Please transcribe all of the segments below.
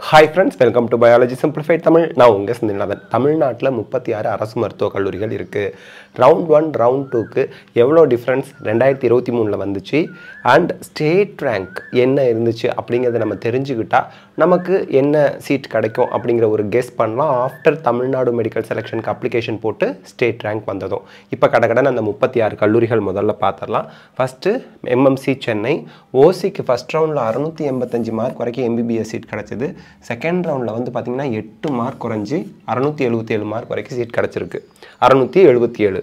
Hi friends, welcome to Biology Simplified Tamil. நான் உங்க செந்தில்நாதன். தமிழ்நாட்டில் 36 அரசு மருத்துவக் கல்லூரிகள் இருக்கு. ரவுண்ட் 1, ரவுண்ட் 2க்கு எவ்வளோ டிஃப்ரென்ஸ் 2023ல் வந்துச்சு அண்ட் ஸ்டேட் ரேங்க் என்ன இருந்துச்சு அப்படிங்கிறத நம்ம தெரிஞ்சுக்கிட்டா நமக்கு என்ன சீட் கிடைக்கும் அப்படிங்கிற ஒரு கெஸ் பண்ணலாம். ஆஃப்டர் தமிழ்நாடு மெடிக்கல் செலெக்ஷனுக்கு அப்ளிகேஷன் போட்டு ஸ்டேட் ரேங்க் வந்ததும் இப்போ கடகடன் அந்த 36 கல்லூரிகள் முதல்ல பார்த்துடலாம். ஃபஸ்ட்டு எம்எம்சி சென்னை ஓசிக்கு ஃபஸ்ட் ரவுண்டில் 685 மார்க் வரைக்கும் எம்பிபிஎஸ் சீட் கிடச்சிது. செகண்ட் ரவுண்டில் வந்து பார்த்திங்கன்னா 8 மார்க் குறைஞ்சி 677 மார்க் வரைக்கும் சீட் கிடச்சிருக்கு. 677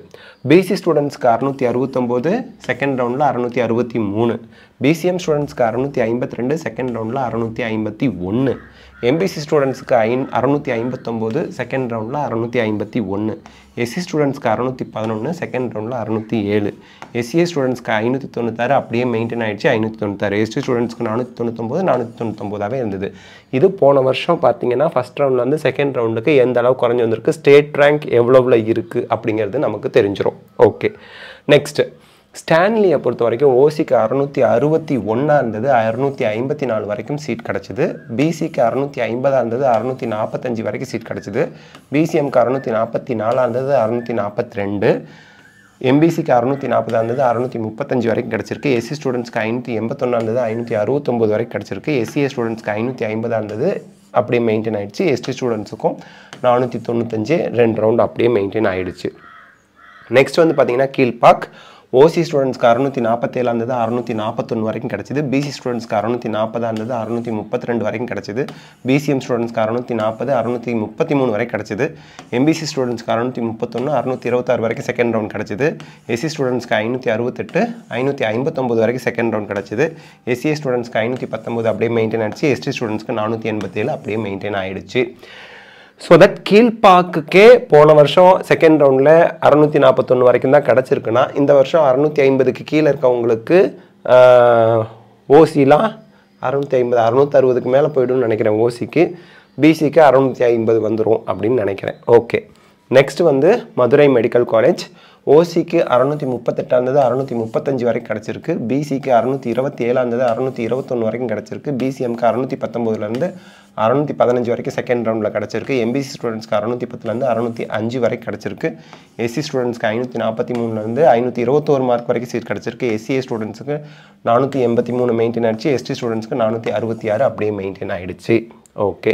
பிசி ஸ்டூடெண்ட்ஸ்க்கு 669, செகண்ட் ரவுண்டில் 663, பிசிஎம் ஸ்டூடெண்ட்ஸ்க்கு 652, செகண்ட் ரவுண்டில் 651, எம்பிசி ஸ்டூடெண்ட்ஸ்க்கு 659, செகண்ட் ரவுண்டில் 651, எஸ்சி ஸ்டூடெண்ட்ஸ்க்கு 611, செகண்ட் ரவுண்டில் 607, எஸ்சிஏ ஸ்டூடெண்ட்ஸ்க்கு 596 அப்படியே மெயின்டைன் ஆகிடுச்சு 596, எஸ்டி ஸ்டூடெண்ட்ஸ்க்கு 499 499ஆகவே இருந்தது. இது போன வருஷம் பார்த்தீங்கன்னா ஃபஸ்ட் ரவுண்டில் வந்து செகண்ட் ரவுண்டுக்கு எந்த அளவு குறைஞ்சி வந்திருக்கு, ஸ்டேட் ரேங்க் எவ்வளோவில் இருக்குது அப்படிங்கிறது நமக்கு தெரிஞ்சிடும். ஓகே, நெக்ஸ்ட்டு ஸ்டான்லியை பொறுத்த வரைக்கும் ஓசிக்கு 661 இருந்தது, 654 வரைக்கும் சீட் கிடச்சிது. பிசிக்கு 650 இருந்தது, 645 வரைக்கும் சீட் கிடச்சிது. பிசிஎம்க்கு 644 இருந்தது, 642, எம்பிசிக்கு 640 இருந்தது, 635 வரைக்கும் கிடச்சிருக்கு. எஸ்சி ஸ்டூடெண்ட்ஸ்க்கு 581 இருந்தது, 569 வரைக்கும் கிடச்சிருக்கு. எஸ்சிஏ ஸ்டூடெண்ட்ஸ்க்கு 550 இருந்தது, அப்படியே மெயின்டைன் ஆகிடுச்சு. எஸ்டி ஸ்டூடெண்ட்ஸுக்கும் 495 2 ரவுண்ட் அப்படியே மெயின்டைன் ஆகிடுச்சு. நெக்ஸ்ட் வந்து பார்த்தீங்கன்னா கீழ்பாக் ஓசி ஸ்டூடெண்ட்ஸ்க்கு 647 இருந்தது, 641 வரைக்கும் கிடச்சிது. பிசி ஸ்டூடெண்ட்ஸ்க்கு 640 இருந்தது, 632 வரைக்கும் கிடச்சிது. பிசிஎம் ஸ்டூடெண்ட்ஸ்க்கு 640, 633 வரைக்கும் கிடச்சிது. எம்பிசி ஸ்டூடெண்ட்ஸ்க்கு 631, 626 வரைக்கும் செகண்ட் ரவுண்ட் கிடச்சிது. எஸ்சி ஸ்டூடெண்ட்ஸ்க்கு 568, 559 வரைக்கும் செகண்ட் ரவுண்ட் கிடச்சிது. எஸ்சிஏ ஸ்டூடெண்ட்ஸ்க்கு 519 அப்படியே மெயின்டைன் ஆகிடுச்சு. எஸ்டி ஸ்டூடெண்ட்ஸ்க்கு 487 அப்படியே மெயின்டைன் ஆகிடுச்சு. ஸோ தட் கீழ்பாக்குக்கே போன வருஷம் செகண்ட் ரவுண்டில் 641 வரைக்கும் தான் கிடச்சிருக்குன்னா இந்த வருஷம் 650க்கு கீழே இருக்கவங்களுக்கு ஓசிலாம் 650 660க்கு மேலே போய்டும்னு நினைக்கிறேன். ஓசிக்கு பிசிக்கு 650 வந்துடும் அப்படின்னு நினைக்கிறேன். ஓகே, நெக்ஸ்ட் வந்து மதுரை மெடிக்கல் காலேஜ் ஓசிக்கு 638 இருந்தது, 635 வரைக்கும் கிடச்சிருக்கு. பிசிக்கு 627 இருந்தது, 621 வரைக்கும் கிடச்சிருக்கு. பிசிஎம்க்கு 619 615 வரைக்கும் செகண்ட் ரவுண்டில் கிடச்சிருக்கு. எம்பிசி ஸ்டூடெண்ட்ஸ்க்கு 610 605 வரைக்கும் கிடச்சிருக்கு. எஸ்சி ஸ்டூடெண்ட்ஸ்க்கு 543 521 மார்க் வரைக்கும் சீட் கிடச்சிருக்கு. எஸ்சிஏ ஸ்டூடெண்ட்ஸுக்கு 483 மெயின்டைன் ஆகிடுச்சு. எஸ்டி ஸ்டூடெண்ட்ஸ்க்கு 466 அப்படியே மெயின்டைன் ஆகிடுச்சு. ஓகே,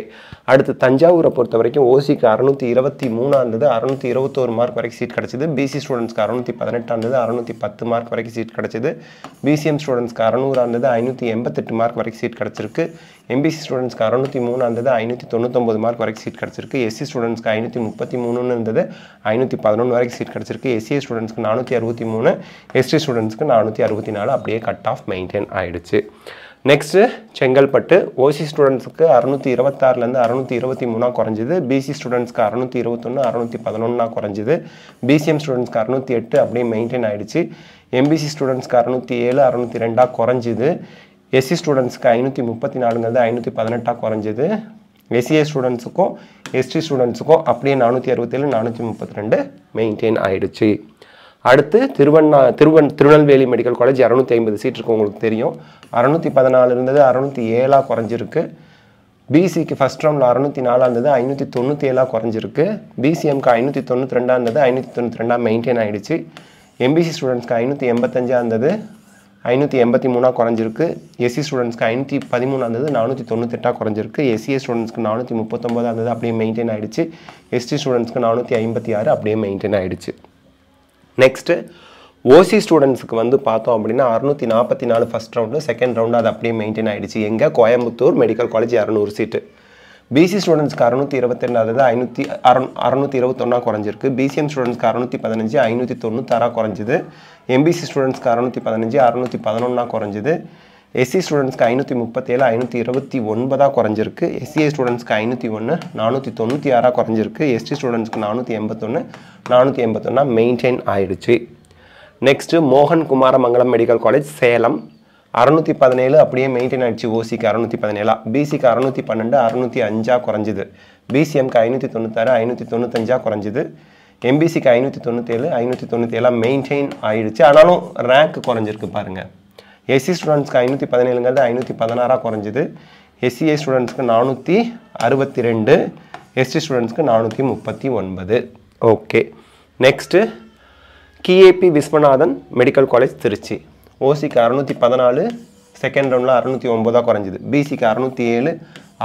அடுத்து தஞ்சாவூரை பொறுத்த வரைக்கும் ஓசிக்கு 623 இருந்தது, 621 மார்க் வரைக்கும் சீட் கிடச்சிது. பிசி ஸ்டூடெண்ட்ஸ்க்கு 618 இருந்தது, 610 மார்க் வரைக்கும் சீட் கிடச்சிது. பிசிஎம் ஸ்டூடெண்ட்ஸ்க்கு 600 இருந்தது, 588 மார்க் வரைக்கும் சீட் கிடச்சிருக்கு. எம்பிசி ஸ்டூடெண்ட்ஸ்க்கு 603 இருந்தது, 599 மார்க் வரைக்கும் சீட் கிடச்சிருக்கு. எஸ்சி ஸ்டூடெண்ட்ஸ்க்கு 533 இருந்தது, 511 வரைக்கும் சீட் கிடச்சிருக்கு. எஸ்சிஏ ஸ்டூடெண்ட்ஸ்க்கு 463, எஸ்டி ஸ்டூடெண்ட்ஸ்க்கு 464 அப்படியே கட் ஆஃப் மெயின்டைன் ஆகிடுச்சு. நெக்ஸ்ட்டு செங்கல்பட்டு ஓசி ஸ்டூடெண்ட்ஸுக்கு 626 623 குறைஞ்சிது. பிசி ஸ்டூடெண்ட்ஸ்க்கு 621 611 குறைஞ்சிது. பிசிஎம் ஸ்டூடெண்ட்ஸ்க்கு 608 அப்படியே மெயின்டைன் ஆகிடுச்சு. எம்பிசி ஸ்டூடெண்ட்ஸ்க்கு 607 602 குறைஞ்சிது. எஸ்சி ஸ்டூடெண்ட்ஸ்க்கு 534 518 குறைஞ்சிது. எஸ்சிஏ ஸ்டூடெண்ட்ஸுக்கும் எஸ்டி ஸ்டூடெண்ட்ஸுக்கும் அப்படியே 467 432 மெயின்டைன் ஆகிடுச்சு. அடுத்து திருநெல்வேலி மெடிக்கல் காலேஜ் 250 சீட் இருக்கு, உங்களுக்கு தெரியும். 614 இருந்தது, 607 குறைஞ்சிருக்கு. பிசிக்கு ஃபஸ்ட் ரவுண்டில் 604 இருந்தது, 597 குறைஞ்சிருக்கு. பிசிஎம்க்கு 592 இருந்தது, 592 மெயின்டைன் ஆகிடுச்சு. எம்பிசி ஸ்டூடெண்ட்ஸ்க்கு 585 இருந்தது, 583 குறைஞ்சிருக்கு. எஸ்சி ஸ்டூடெண்ட்ஸ்க்கு 513 இருந்தது, 498 குறைஞ்சிருக்கு. எஸ்சிஏ ஸ்டூடெண்ட்ஸ்க்கு 439 இருந்தது, அப்படியே மெயின்டைன் ஆகிடுச்சு. எஸ்டி ஸ்டூடெண்ட்ஸ்க்கு 456 அப்படியே மெயின்டைன் ஆகிடுச்சு. நெக்ஸ்ட்டு ஓசி ஸ்டூடெண்ட்ஸுக்கு வந்து பார்த்தோம் அப்படின்னா 644 ஃபஸ்ட் ரவுண்டு, செகண்ட் ரவுண்டு அது அப்படியே மெயின்டைன் ஆகிடுச்சு. எங்கே கோயம்புத்தூர் மெடிக்கல் காலேஜ் 200 சீட்டு. பிசி ஸ்டூடெண்ட்ஸ்க்கு 622 அதாவது 621 குறைஞ்சிருக்கு. பிசிஎம் ஸ்டூடெண்ட்ஸ்க்கு 615 596 குறைஞ்சிது. எம்பிசி ஸ்டூடெண்ட்ஸ்க்கு 615 611 குறைஞ்சிது. எஸ்சி ஸ்டூடெண்ட்ஸ்க்கு 537 529 குறைஞ்சிருக்கு. எஸ்சிஏ ஸ்டூடெண்ட்ஸ்க்கு 501 496 குறைஞ்சிருக்கு. எஸ்டி ஸ்டூடெண்ட்ஸ்க்கு 481 481 மெயின்டைன் ஆகிடுச்சு. நெக்ஸ்ட்டு மோகன் குமாரமங்கலம் மெடிக்கல் காலேஜ் சேலம் 617 அப்படியே மெயின்டைன் ஆகிடுச்சு. ஓசிக்கு 617, பிசிக்கு 612 605 குறைஞ்சிது. பிசிஎம்க்கு 596 595 குறைஞ்சிது. எம்பிசிக்கு 597 597 மெயின்டைன் ஆகிடுச்சு. ஆனாலும் ரேங்க் குறைஞ்சிருக்கு பாருங்கள். எஸ்சி ஸ்டூடெண்ட்ஸ்க்கு 517 516 குறைஞ்சிது. SCA ஸ்டூடெண்ட்ஸ்க்கு 462, ST ஸ்டூடெண்ட்ஸ்க்கு 439. Okay. Next KAP Viswanathan medical college Trichy. ஓசிக்கு 614, செகண்ட் ரவுண்டில் 609 குறைஞ்சிது. பிசிக்கு 607,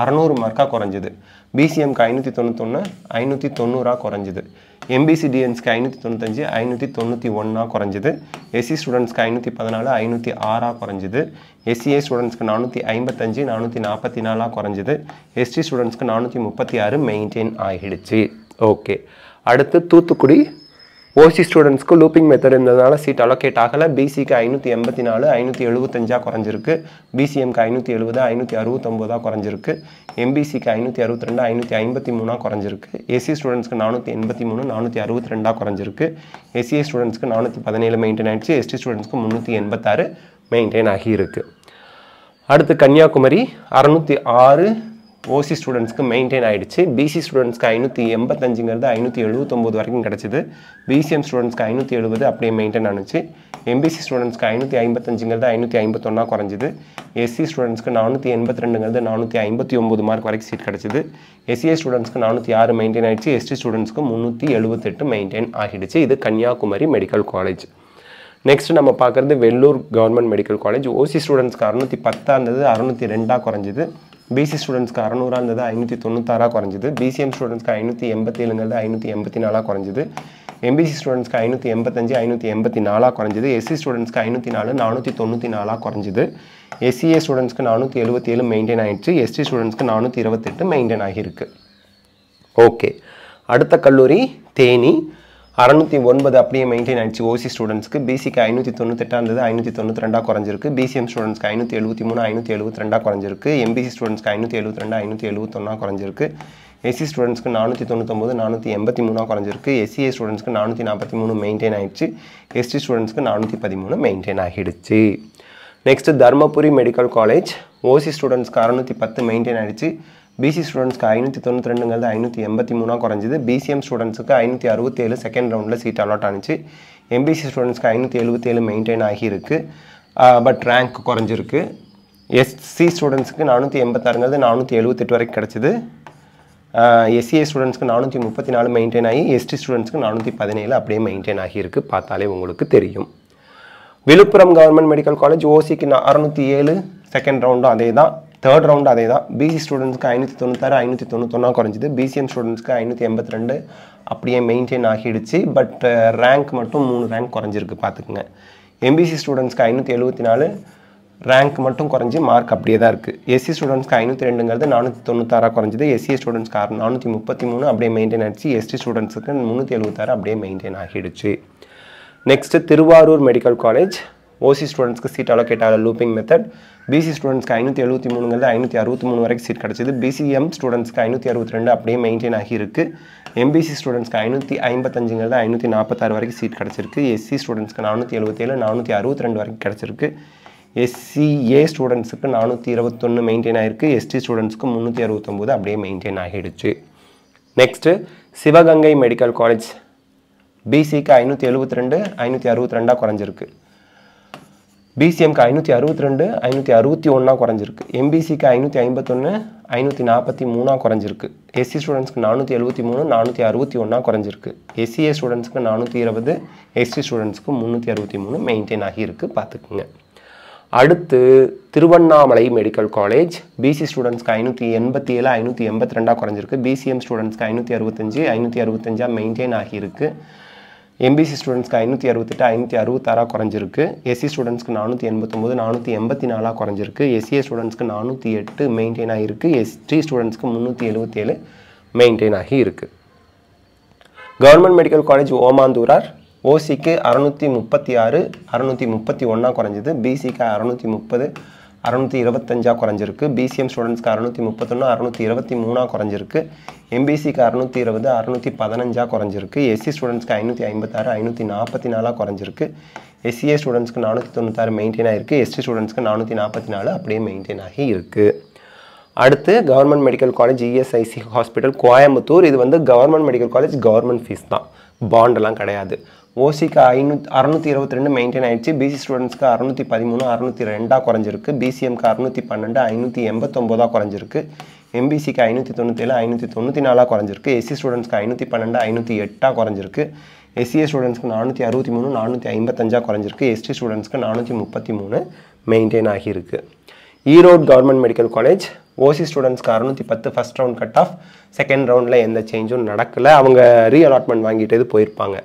600 மார்க்காக குறைஞ்சிது. பிசிஎம்க்கு 591, 590 குறைஞ்சிது. MBC DNஸ்க்கு 595, 591 குறைஞ்சிது. SC ஸ்டூடெண்ட்ஸ்க்கு 514, 506 குறைஞ்சிது. SCA ஸ்டூடெண்ட்ஸ்க்கு 455, 444 குறைஞ்சிது. ST ஸ்டூடெண்ட்ஸ்க்கு 436 மெயின்டைன் ஆகிடுச்சு. ஓகே. அடுத்து தூத்துக்குடி ஓசி ஸ்டூடெண்ட்ஸ்க்கு லூப்பிங் மெத்தட் இருந்ததுனால சீட் அலோகேட் ஆகலை. பிசிக்கு 584, 575 குறைஞ்சிருக்கு. பிசிஎம்க்கு 570, 569 குறைஞ்சிருக்கு. MBCக்கு 562, 553 குறைஞ்சிருக்கு. SC ஸ்டூடெண்ட்ஸ்க்கு 483, 462 குறைஞ்சிருக்கு. SCA ஸ்டூடெண்ட்ஸ்க்கு 417 மெயின்டைன் ஆகிடுச்சு. ST ஸ்டூடெண்ட்ஸ்க்கு 386 மெயின்டைன் ஆகியிருக்கு. அடுத்து கன்னியாகுமரி 606 ஓசி ஸ்டூடெண்ட்ஸ்க்கு மெயின்டைன் ஆகிடுச்சு. பிசி ஸ்டூடெண்ட்ஸ்க்கு 585 579 வரைக்கும் கிடச்சிது. பிசிஎம் ஸ்டூடெண்ட்ஸ்க்கு 570 அப்படியே மெயின்டைன் ஆனிச்சு. MBC ஸ்டூடெண்ட்ஸ்க்கு 555 551 குறைஞ்சிது. SC ஸ்டூடெண்ட்ஸ்க்கு 482 459 மார்க் வரைக்கும் சீட் கிடச்சிது. SCA ஸ்டூடெண்ட்ஸ்க்கு 406 மெயின்டைன் ஆகிடுச்சு. ST ஸ்டூடெண்ட்ஸ்க்கு 378 மெயின்டைன் ஆகிடுச்சு. இது கன்னியாகுமரி மெடிக்கல் காலேஜ். நெக்ஸ்ட் நம்ம பார்க்குறது Vellur government medical college. OC ஸ்டூடெண்ட்ஸ்க்கு 610 இருந்தது, 602 குறைஞ்சிது. பிசி ஸ்டூடெண்ட்ஸ்க்கு 600 இருந்தது, 596 குறைஞ்சிது. பிசிஎம் ஸ்டூடெண்ட்ஸ்க்கு 587 584 குறைஞ்சிது. MBC ஸ்டூடெண்ட்ஸ்க்கு 585 584 குறைஞ்சிது. SC ஸ்டூடெண்ட்ஸ்க்கு 504 494 குறைஞ்சிது. SCA ஸ்டூடெண்ட்ஸ்க்கு 477 மெயின்டைன் ஆகிடுச்சு. ST ஸ்டூடெண்ட்ஸ்க்கு 428 மெயின்டைன் ஆகியிருக்கு. ஓகே. அடுத்த கல்லூரி தேனி 609 அப்படியே மெயின்டைன் ஆகிடுச்சு ஓசி ஸ்டூடெண்ட்ஸ்க்கு. பிசிக்கு 598 இருந்தது, 592 குறைஞ்சிருக்கு. பிசிஎம் ஸ்டூடெண்ட்ஸ்க்கு 573 572 குறைஞ்சிருக்கு. MBC ஸ்டூடெண்ட்ஸ்க்கு 572 571 குறைஞ்சிருக்கு. SC ஸ்டூடெண்ட்ஸ்க்கு 499 483 குறைஞ்சிருக்கு. SCA ஸ்டூடெண்ட்ஸ்க்கு 443 மெயின்டைன் ஆகிடுச்சு. ST ஸ்டூடெண்ட்ஸ்க்கு 413 மெயின்டைன் ஆகிடுச்சு. Next Dharmapuri medical college OC ஸ்டூடெண்ட்ஸ்க்கு 610 மெயின்டைன் ஆகிடுச்சு. பிசி ஸ்டூடெண்ட்ஸ்க்கு 592 583 குறைஞ்சிது. பிசிஎம் ஸ்டூடெண்ட்ஸ்க்கு 567 செகண்ட் ரவுண்டில் சீட் அலாட் ஆனிச்சு. MBC ஸ்டூடெண்ட்ஸ்க்கு 577 மெயின்டைன் ஆகியிருக்கு, பட் ரேங்க் குறைஞ்சிருக்கு. SC ஸ்டூடெண்ட்ஸ்க்கு 486 478 வரைக்கும் கிடச்சிது. SCA ஸ்டூடெண்ட்ஸ்க்கு 434 மெயின்டைன் ஆகி, ST ஸ்டூடெண்ட்ஸ்க்கு 417 அப்படியே மெயின்டைன் ஆகியிருக்கு. பார்த்தாலே உங்களுக்கு தெரியும். விழுப்புரம் கவர்மெண்ட் மெடிக்கல் காலேஜ் ஓசிக்கு 607 செகண்ட் ரவுண்டும் அதே தான், தேர்ட் ரவுண்டு அதே தான். பிசி ஸ்டூடெண்ட்ஸ்க்கு 596 591 குறைஞ்சிது. பிசிஎம் ஸ்டூடெண்ட்ஸ்க்கு 582 அப்படியே மெயின்டைன் ஆகிடுச்சு, பட் ரேங்க் மட்டும் 3 ரேங்க் குறைஞ்சிருக்கு பார்த்துக்குங்க. MBC ஸ்டூடெண்ட்ஸ்க்கு 574 ரேங்க் மட்டும் குறைஞ்சி மார்க் அப்படியே தான் இருக்குது. SC ஸ்டூடெண்ட்ஸ்க்கு 502 496 குறைஞ்சிது. SCA ஸ்டூடெண்ட்ஸ்க்கு 433 அப்படியே மெயின்டைன் ஆகிடுச்சு. ST ஸ்டூடெண்ட்ஸுக்கு 376 அப்படியே மெயின்டைன் ஆகிடுச்சு. Next Thiruvarur medical college OC ஸ்டூடெண்ட்ஸ்க்கு சீட் அலோகேட் ஆகல லூப்பிங் மெத்தட். பிசி ஸ்டூடெண்ட்ஸ்க்கு 573 563 வரைக்கும் சீட் கிடச்சிது. பிசிஎம் ஸ்டூடெண்ட்ஸ்க்கு 562 அப்படியே மெயின்டைன் ஆகியிருக்கு. MBC ஸ்டூடெண்ட்ஸ்க்கு 555 546 வரைக்கும் சீட் கிடச்சிருக்கு. SC ஸ்டூடெண்ட்ஸ்க்கு 477 462 வரைக்கும் கிடச்சிருக்கு. SCA ஸ்டூடெண்ட்ஸுக்கு 421 மெயின்டைன் ஆகிருக்கு. ST ஸ்டூடெண்ட்ஸ்க்கு 369 அப்படியே மெயின்டைன் ஆகிடுச்சு. நெக்ஸ்ட்டு சிவகங்கை மெடிக்கல் காலேஜ் பிசிக்கு 572 562 குறைஞ்சிருக்கு. பிசிஎம்க்கு 562 561 குறைஞ்சிருக்கு. MBCக்கு 551 543 குறைஞ்சிருக்கு. SC ஸ்டூடெண்ட்ஸ்க்கு 473 461 குறைஞ்சிருக்கு. SCA ஸ்டூடெண்ட்ஸ்க்கு 420 ST ஸ்டூடெண்ட்ஸ்க்கு 363 மெயின்டைன் ஆகியிருக்கு பார்த்துக்குங்க. அடுத்து திருவண்ணாமலை மெடிக்கல் காலேஜ் பிசி ஸ்டூடெண்ட்ஸ்க்கு 587 582 குறைஞ்சிருக்கு. பிசிஎம் ஸ்டூடெண்ட்ஸ்க்கு 565 565 மெயின்டைன் ஆகியிருக்கு. MBC ஸ்டூடெண்ட்ஸ்க்கு 568 566 குறைஞ்சிருக்கு. SC ஸ்டூடெண்ட்ஸ்க்கு 489 484 குறைஞ்சிருக்கு. SCA ஸ்டூடெண்ட்ஸ்க்கு 408 மெயின்டைன் ஆகியிருக்கு. ST ஸ்டூடெண்ட்ஸ்க்கு 377 மெயின்டைன் ஆகியிருக்கு. கவர்மெண்ட் மெடிக்கல் காலேஜ் ஓமாந்தூரார் ஓசிக்கு 636 631 குறைஞ்சிது. பிசிக்கு 630 625 குறைஞ்சிருக்கு. பிசிஎம் ஸ்டூடெண்ட்ஸ்க்கு 631 623 குறைஞ்சிருக்கு. MBCக்கு 620 615 குறைஞ்சிருக்கு. SC ஸ்டூடெண்ட்ஸ்க்கு 556 544 குறைஞ்சிருக்கு. SCA ஸ்டூடெண்ட்ஸ்க்கு 496 மெயின்டைன் ஆகிருக்கு. ST ஸ்டூடெண்ட்ஸ்க்கு 444 அப்படியே மெயின்டைன் ஆகி இருக்குது. அடுத்து government medical college ESIC hospital Coimbatore. இது வந்து government medical college, government fees தான், பாண்டெல்லாம் கிடையாது. ஓசிக்கு 622 மெயின்டைன் ஆயிடுச்சு. பிசி ஸ்டூடெண்ட்ஸ்க்கு 613 602 குறைஞ்சிருக்கு. பிசிஎம்க்கு 612 589 குறைஞ்சிருக்கு. எம்பிசிக்கு 597 594 குறைஞ்சிருக்கு. எஸ்சி ஸ்டூடெண்ட்ஸ்க்கு 512 508 குறைஞ்சிருக்கு. எஸ்சிஏ ஸ்டூடெண்ட்ஸ்க்கு 463 455 குறைஞ்சிருக்கு. எஸ்டி ஸ்டூடெண்ட்ஸ்க்கு 433 மெயின்டைன் ஆகியிருக்கு. Erode government medical college OC ஸ்டூடெண்ட்ஸ்க்கு 610 first round cut off. Second ரவுண்டில் எந்த சேஞ்சும் நடக்கலை. அவங்க ரீஅலாட்மெண்ட் வாங்கிட்டு போயிருப்பாங்க.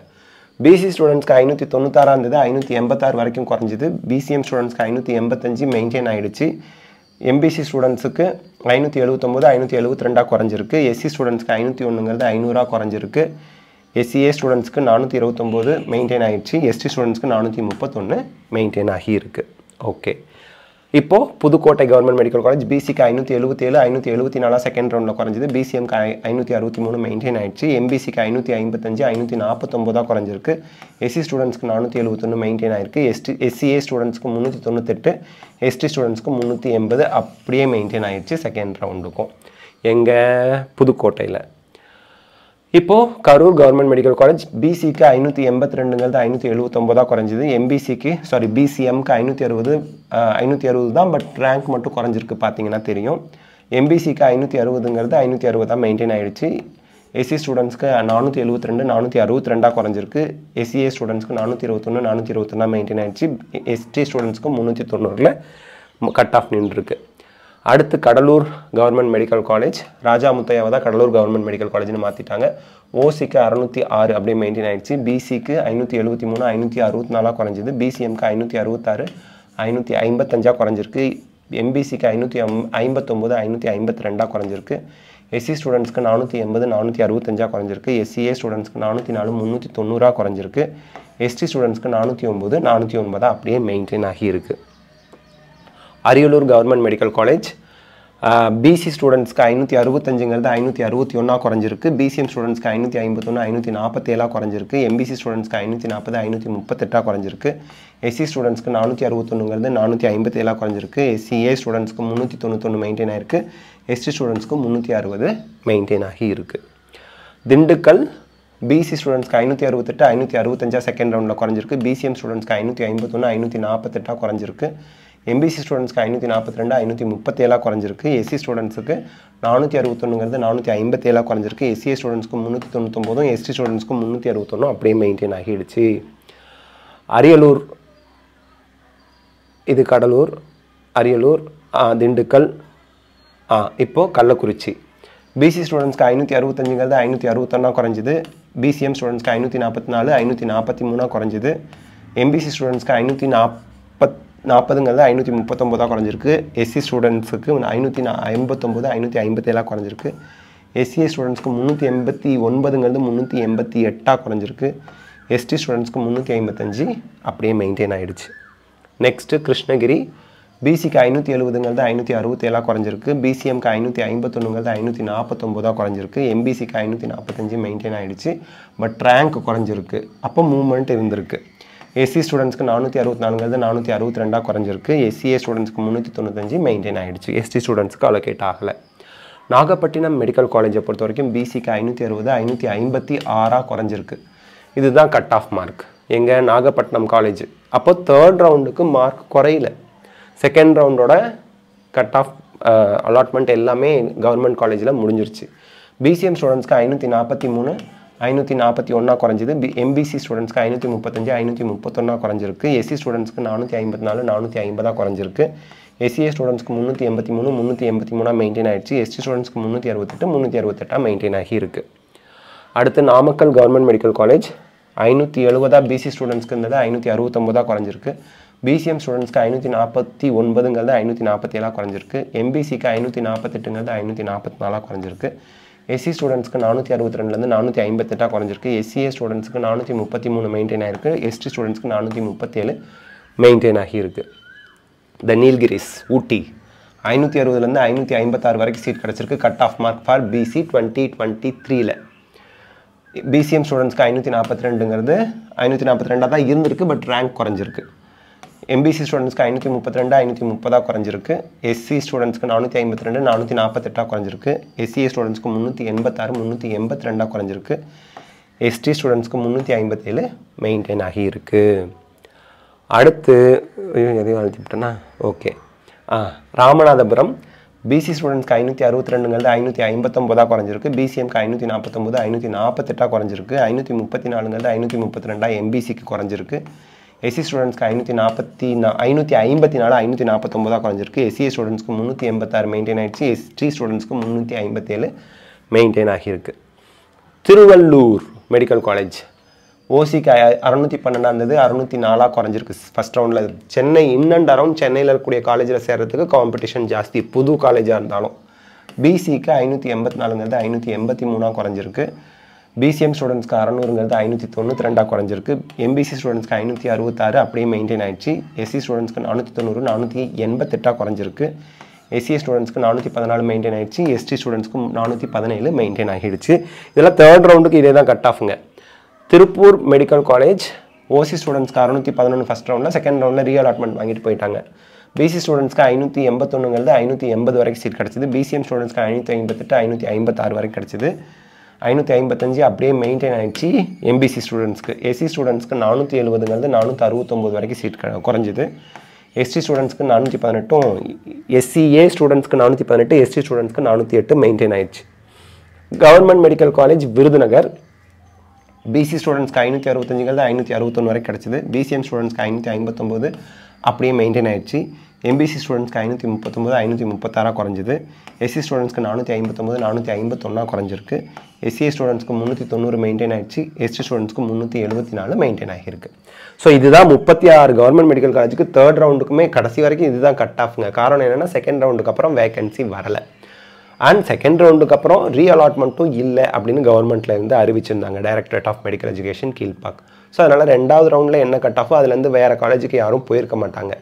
பிசி ஸ்டூடெண்ட்ஸ்க்கு 596 இருந்தது, 586 வரைக்கும் குறைஞ்சிது. பிசிஎம் ஸ்டூடெண்ட்ஸ்க்கு 585 மெயின்டைன் ஆகிடுச்சு. எம்பிசி ஸ்டூடெண்ட்ஸுக்கு 579 572 குறைஞ்சிருக்கு. எஸ்சி ஸ்டூடெண்ட்ஸ்க்கு 501 500 குறைஞ்சிருக்கு. எஸ்சிஏ ஸ்டூடெண்ட்ஸ்க்கு 429 மெயின்டைன் ஆகிடுச்சு. எஸ்டி ஸ்டூடெண்ட்ஸ்க்கு 431 மெயின்டைன் ஆகியிருக்கு. ஓகே, இப்போது புதுக்கோட்டை கவர்மெண்ட் மெடிக்கல் காலேஜ் பிசிக்கு 577 574 செகண்ட் ரவுண்டில் குறைஞ்சிது. பிசிஎம்க்கு 563 மெயின்டைன் ஆகிடுச்சு. எம்பிசிக்கு 555 549 குறைஞ்சிருக்கு. எஸ்சி ஸ்டூடெண்ட்ஸ்க்கு 471 மெயின்டைன் ஆகிருக்கு. எஸ்சிஏ ஸ்டூடெண்ட்ஸ்க்கு 398, எஸ்டி ஸ்டூடெண்ட்ஸ்க்கு 380 அப்படியே மெயின்டைன் ஆகிடுச்சு செகண்ட் ரவுண்டுக்கும் எங்கள் புதுக்கோட்டையில். இப்போது கரூர் கவர்மெண்ட் மெடிக்கல் காலேஜ் பிசிக்கு 582 579 குறைஞ்சிது. பிசிஎம்க்கு 560 தான், பட் ரேங்க் மட்டும் குறைஞ்சிருக்கு பார்த்தீங்கன்னா தெரியும். எம்பிசிக்கு 560 560 மெயின்டைன் ஆகிடுச்சு. எஸ்சி ஸ்டூடெண்ட்ஸ்க்கு 472 462 குறைஞ்சிருக்கு. எஸ்சிஏ ஸ்டூடெண்ட்ஸ்க்கு 421 421 மெயின்டைன் ஆகிடுச்சு. எஸ்டி ஸ்டூடெண்ட்ஸ்க்கு 390 கட் ஆஃப் நின்றுருக்கு. அடுத்து Cuddalore government medical college Raja முத்தையாவை தான் கடலூர் கவர்மெண்ட் மெடிக்கல் காலேஜ்னு மாற்றிட்டாங்க. ஓசிக்கு 606 அப்படியே மெயின்டைன் ஆகிடுச்சு. பிசிக்கு 573 564 குறைஞ்சிது. பிசிஎம்க்கு 566 555 குறைஞ்சிருக்கு. எம்பிசிக்கு 559 552 குறைஞ்சிருக்கு. எஸ்சி ஸ்டூடெண்ட்ஸ்க்கு 480 465 குறைஞ்சிருக்கு. எஸ்சிஏ ஸ்டூடெண்ட்ஸ்க்கு 404 390 குறைஞ்சிருக்கு. எஸ்டி ஸ்டூடெண்ட்ஸ்க்கு 409 409 அப்படியே மெயின்டைன் ஆகியிருக்கு. Ariyalur government medical college BC ஸ்டூடெண்ட்ஸ்க்கு 565 561 குறைஞ்சிருக்கு. பிசிஎம் ஸ்டூடெண்ட்ஸ்க்கு 551 547 குறைஞ்சிருக்கு. எம்பிசி ஸ்டூடெண்ட்ஸ்க்கு 540 538 குறைஞ்சிருக்கு. எஸ்சி ஸ்டூடெண்ட்ஸ்க்கு 461 457 குறைஞ்சிருக்கு. எஸ்சிஏ ஸ்டூடெண்ட்ஸ்க்கு 391 மெயின்டைன் ஆகிருக்கு. எஸ்டி ஸ்டூடெண்ட்ஸ்க்கு 360 மெயின்டைன் ஆகி இருக்குது. திண்டுக்கல் பிசி ஸ்டூடெண்ட்ஸ்க்கு 568 565 செகண்ட் ரவுண்டில் குறைஞ்சிருக்கு. பிசிஎம் ஸ்டூடெண்ட்ஸ்க்கு 551 548 குறைஞ்சிருக்கு. எம்பிசி ஸ்டூடெண்ட்ஸ்க்கு 542 537 குறைஞ்சிருக்கு. எஸ்சி ஸ்டூடெண்ட்ஸுக்கு 461 457 குறைஞ்சிருக்கு. எஸ்சிஏ ஸ்டூடெண்ட்ஸ்க்கு 399 எஸ்டி ஸ்டூடெண்ட்ஸ்க்கு 361 அப்படியே மெயின்டைன் ஆகிடுச்சு. அரியலூர், இது கடலூர், அரியலூர், திண்டுக்கல், இப்போது கள்ளக்குறிச்சி பிசி ஸ்டூடெண்ட்ஸ்க்கு 565 561 குறைஞ்சிது. பிசிஎம் ஸ்டூடெண்ட்ஸ்க்கு 544 543 குறைஞ்சிது. எம்பிசி ஸ்டூடெண்ட்ஸ்க்கு 540 539 குறைஞ்சிருக்கு. எஸ்சி ஸ்டூடெண்ட்ஸுக்கு 559 557 குறைஞ்சிருக்கு. எஸ்சிஏ ஸ்டூடெண்ட்ஸ்க்கு 389 388 குறைஞ்சிருக்கு. எஸ்டி ஸ்டூடெண்ட்ஸ்க்கு 355 அப்படியே மெயின்டைன் ஆகிடுச்சு. நெக்ஸ்ட்டு கிருஷ்ணகிரி பிசிக்கு 570 567 குறைஞ்சிருக்கு. பிசிஎம்க்கு 551 549 குறைஞ்சிருக்கு. எம்பிசிக்கு 545 மெயின்டைன் ஆகிடுச்சு. பட் ரேங்க் குறைஞ்சிருக்கு, அப்போ மூவ்மெண்ட் இருந்திருக்கு. எஸ்சி ஸ்டூடெண்ட்ஸ்க்கு 464 462 குறைஞ்சிருக்கு. எஸ்சிஏ ஸ்டூடெண்ட்ஸ்க்கு 395 மெயின்டைன் ஆகிடுச்சு. எஸ்டி ஸ்டூடெண்ட்ஸ்க்கு அலோகேட் ஆகலை. நாகப்பட்டினம் மெடிக்கல் காலேஜை பொறுத்த வரைக்கும் பிசிக்கு 560 556 குறைஞ்சிருக்கு. இதுதான் கட் ஆஃப் மார்க் எங்கள் நாகப்பட்டினம் காலேஜ். அப்போ தேர்ட் ரவுண்டுக்கு மார்க் குறையில. செகண்ட் ரவுண்டோட கட் ஆஃப் அலாட்மெண்ட் எல்லாமே கவர்மெண்ட் காலேஜில் முடிஞ்சிருச்சு. பிசிஎம் ஸ்டூடெண்ட்ஸ்க்கு 543 541 குறைஞ்சிது. எம்பிசி ஸ்டூடெண்ட்ஸ்க்கு 535 531 குறைஞ்சிருக்கு. எஸ்சி ஸ்டூடெண்ட்ஸ்க்கு 454 450 குறைஞ்சிருக்கு. எஸ்சிஏ ஸ்டூடெண்ட்ஸ்க்கு 383 383 மெயின்டைன் ஆகிடுச்சு. எஸ்டி ஸ்டூடெண்ட்ஸ்க்கு 368 368 மெயின்டைன் ஆகி இருக்குது. அடுத்து Namakkal government medical college 570 BC ஸ்டூடெண்ட்ஸ்க்கு இருந்தது 569 குறைஞ்சிருக்கு. பிசிஎம் ஸ்டூடெண்ட்ஸ்க்கு 549 547 குறைஞ்சிருக்கு. எம்பிசிக்கு 548 544 குறைஞ்சிருக்கு. எஸ்சி ஸ்டூடெண்ட்ஸ்க்கு 462 458 குறைஞ்சிருக்கு. எஸ்சிஏ ஸ்டூடெண்ட்ஸ்க்கு 433 மெயின்டைன் ஆகிருக்கு. எஸ்டி ஸ்டூடெண்ட்ஸ்க்கு 437 மெயின்டைன் ஆகியிருக்கு. த நீல்கிரிஸ் ஊட்டி 560 556 வரைக்கும் சீட் கிடச்சிருக்கு. Cut off mark for BC 2023. BCM ஸ்டூடெண்ட்ஸ்க்கு 542 542 தான் இருந்திருக்கு, பட் ரேங்க் குறைஞ்சிருக்கு. எம்பிசி ஸ்டூடெண்ட்ஸ்க்கு 532 530 குறைஞ்சிருக்கு. எஸ்சி ஸ்டூடெண்ட்ஸ்க்கு 452 448 குறைஞ்சிருக்கு. எஸ்சிஏ ஸ்டூடெண்ட்ஸ்க்கு 386 382 குறைஞ்சிருக்கு. எஸ்டி ஸ்டூடெண்ட்ஸ்க்கு 357 மெயின்டைன் ஆகி இருக்குது. அடுத்து எதையும் அழுத்திவிட்டேன்னா ஓகே. ராமநாதபுரம் பிசி ஸ்டூடெண்ட்ஸ்க்கு 562ங்கிறது 559 குறைஞ்சிருக்கு. பிசிஎம்க்கு 549, 548 குறைஞ்சிருக்கு. 534ங்கிறது 532 எம்பிசிக்கு குறைஞ்சிருக்கு. எஸ்சி ஸ்டூடெண்ட்ஸ்க்கு 554, 549 குறைஞ்சிருக்கு. எஸ்சிஏ ஸ்டூடெண்ட்ஸ்க்கு 386 மெயின்டைன் ஆகிடுச்சு. எஸ்டி ஸ்டூடெண்ட்ஸ்க்கு 357 மெயின்டைன் ஆகியிருக்கு. திருவள்ளூர் மெடிக்கல் காலேஜ் ஓசிக்கு 612 இருந்தது, 604 குறைஞ்சிருக்கு ஃபஸ்ட் ரவுண்டில். சென்னை இன் அண்ட் அரவுண்ட் சென்னையில் இருக்கக்கூடிய காலேஜில் சேர்கிறதுக்கு காம்படிஷன் ஜாஸ்தி, புது காலேஜாக இருந்தாலும். பிசிக்கு 584ங்கிறது 583 குறைஞ்சிருக்கு. பிசிஎம் ஸ்டூடெண்ட்ஸ்க்கு 600ங்கிறது 592 குறைஞ்சிருக்கு. எம்பிசி ஸ்டூடெண்ட்ஸ்க்கு 566 அப்படியே மெயின்டைன் ஆகிடுச்சு. எஸ்சி ஸ்டூடெண்ட்ஸ்க்கு 490, 488 குறைஞ்சிருக்கு. எஸ்சிஏ ஸ்டூடெண்ட்ஸ்க்கு 414 மெயின்டைன் ஆகிடுச்சு. எஸ்டி ஸ்டூடெண்ட்ஸ்க்கு 417 மெயின்டைன் ஆகிடுச்சு. இதெல்லாம் தேர்ட் ரவுண்டுக்கு இதே தான் கட் ஆஃபுங்க. திருப்பூர் மெடிக்கல் காலேஜ் ஓசி ஸ்டூடெண்ட்ஸ்க்கு 611 ஃபஸ்ட் ரவுண்டில், செகண்ட் ரவுண்டில் ரீஅலாட்மெண்ட் வாங்கிட்டு போயிட்டாங்க. பிசி ஸ்டூடெண்ட்ஸ்க்கு 581ங்கிறது 580 வரைக்கும் சீட் கிடச்சிது. பிசிஎம் ஸ்டூடெண்ட்ஸ்க்கு 558, 556 வரைக்கும் கிடச்சிது. 555 அப்படியே மெயின்டைன் ஆகிடுச்சு எம்பிசி ஸ்டூடெண்ட்ஸ்க்கு. எஸ்சி ஸ்டூடெண்ட்ஸ்க்கு 470ங்கிறது 469 வரைக்கும் சீட் குறைஞ்சிது. எஸ்டி ஸ்டூடெண்ட்ஸ்க்கு 418, எஸ்சிஏ ஸ்டூடெண்ட்ஸ்க்கு 418, எஸ்டி ஸ்டூடெண்ட்ஸ்க்கு 408 மெயின்டைன் ஆகிடுச்சு. Government medical college Virudhunagar BC ஸ்டூடெண்ட்ஸ்க்கு 565ங்கிறது 561 வரைக்கும் கிடச்சிது. பிசிஎம் ஸ்டூடெண்ட்ஸ்க்கு 559 அப்படியே மெயின்டைன் ஆகிடுச்சு. எம்பிசி ஸ்டூடெண்ட்ஸ்க்கு 539, 536 குறைஞ்சிது. எஸ்சி ஸ்டூடெண்ட்ஸ்க்கு 459, 451 குறைஞ்சிருக்கு. எஸ்சிஏ ஸ்டூடெண்ட்ஸ்க்கு 390 மெயின்டைன் ஆகிடுச்சு. எஸ்டி ஸ்டூடெண்ட்ஸ்க்கு 374 மெயின்டைன் ஆகியிருக்கு. ஸோ இதுதான் 36 கவர்மெண்ட் மெடிக்கல் காலேஜுக்கு தேர்ட் ரவுண்டுக்குமே கடைசி வரைக்கும் இதுதான் கட் ஆஃப்ங்க. காரணம் என்னென்னா செகண்ட் ரவுண்டுக்கு அப்புறம் வேகன்சி வரலை. அண்ட் செகண்ட் ரவுண்டுக்கு அப்புறம் ரீஅலாட்மெண்ட்டும் இல்லை அப்படின்னு கவர்மெண்ட்லேருந்து அறிவிச்சிருந்தாங்க, directorate of medical education Kilpauk. So அதனால் ரெண்டாவது ரவுண்டில் என்ன கட் ஆஃபோ அதுலேருந்து வேறு காலேஜுக்கு யாரும் போயிருக்க மாட்டாங்க.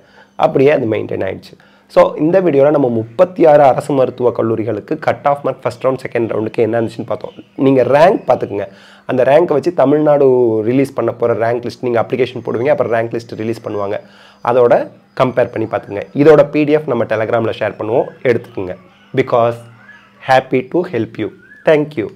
அப்படியே அது மெயின்டைன் ஆகிடுச்சு. ஸோ இந்த வீடியோவில் நம்ம 36 அரசு மருத்துவக் கல்லூரிகளுக்கு cut off mark first round second ரவுண்டுக்கு என்ன இருந்துச்சுன்னு பார்த்தோம். நீங்கள் ரேங்க் பார்த்துக்குங்க. அந்த ரேங்க்கை வச்சு தமிழ்நாடு ரிலீஸ் பண்ண போகிற ரேங்க் லிஸ்ட் நீங்கள் அப்ளிகேஷன் போடுவீங்க, அப்புறம் ரேங்க் லிஸ்ட் ரிலீஸ் பண்ணுவாங்க. அதோட கம்பேர் பண்ணி பார்த்துங்க. இதோட PDF நம்ம டெலகிராமில் ஷேர் பண்ணுவோம், எடுத்துக்கோங்க. Because happy to help you. Thank you.